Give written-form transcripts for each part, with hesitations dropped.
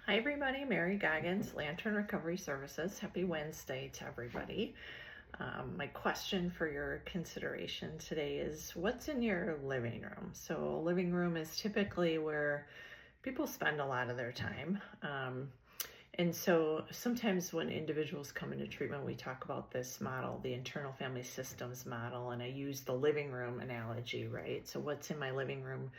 Hi, everybody. Mary Goggins, Lantern Recovery Services. Happy Wednesday to everybody. My question for your consideration today is what's in your living room? So, living room is typically where people spend a lot of their time. And so, sometimes when individuals come into treatment, we talk about this model, the internal family systems model, and I use the living room analogy, right? So, what's in my living room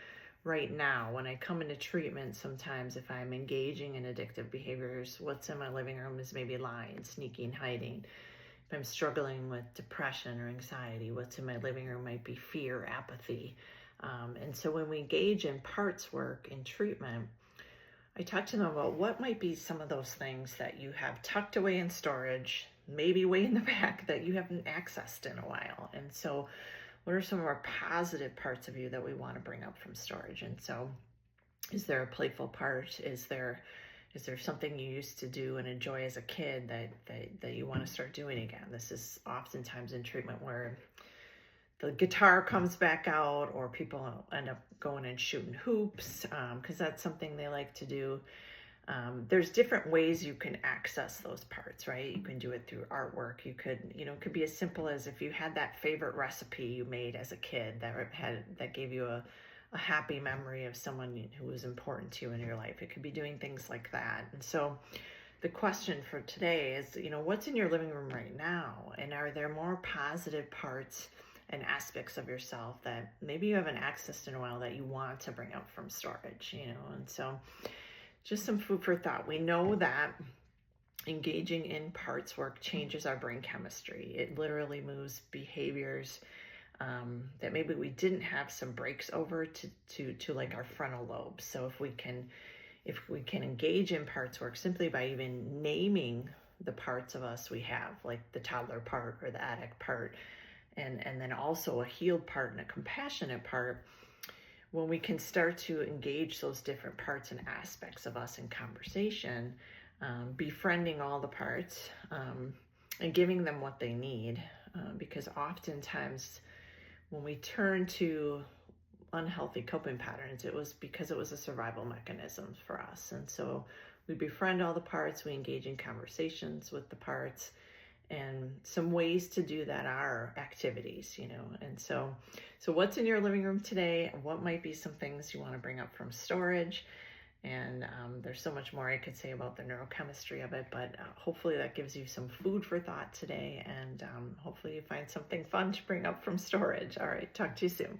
right now when I come into treatment? Sometimes if I'm engaging in addictive behaviors, what's in my living room is maybe lying, sneaking, hiding. If I'm struggling with depression or anxiety, what's in my living room might be fear, apathy. And so when we engage in parts work in treatment, I talk to them about what might be some of those things that you have tucked away in storage, maybe way in the back, that you haven't accessed in a while. And so what are some of our positive parts of you that we want to bring up from storage? And so is there a playful part? Is there something you used to do and enjoy as a kid that you want to start doing again? This is oftentimes in treatment where the guitar comes back out, or people end up going and shooting hoops because that's something they like to do. There's different ways you can access those parts, right? You can do it through artwork. You could, it could be as simple as if you had that favorite recipe you made as a kid that gave you a happy memory of someone who was important to you in your life. It could be doing things like that. And so the question for today is, what's in your living room right now? And are there more positive parts and aspects of yourself that maybe you haven't accessed in a while that you want to bring up from storage, And so just some food for thought. We know that engaging in parts work changes our brain chemistry. It literally moves behaviors that maybe we didn't have some breaks over to like our frontal lobes. So if we can engage in parts work simply by even naming the parts of us we have, like the toddler part or the addict part, and then also a healed part and a compassionate part, when we can start to engage those different parts and aspects of us in conversation, befriending all the parts, and giving them what they need, because oftentimes when we turn to unhealthy coping patterns, it was because it was a survival mechanism for us. And so we befriend all the parts, we engage in conversations with the parts, and some ways to do that are activities, And so what's in your living room today? What might be some things you want to bring up from storage? And there's so much more I could say about the neurochemistry of it, but hopefully that gives you some food for thought today, and hopefully you find something fun to bring up from storage. All right, talk to you soon.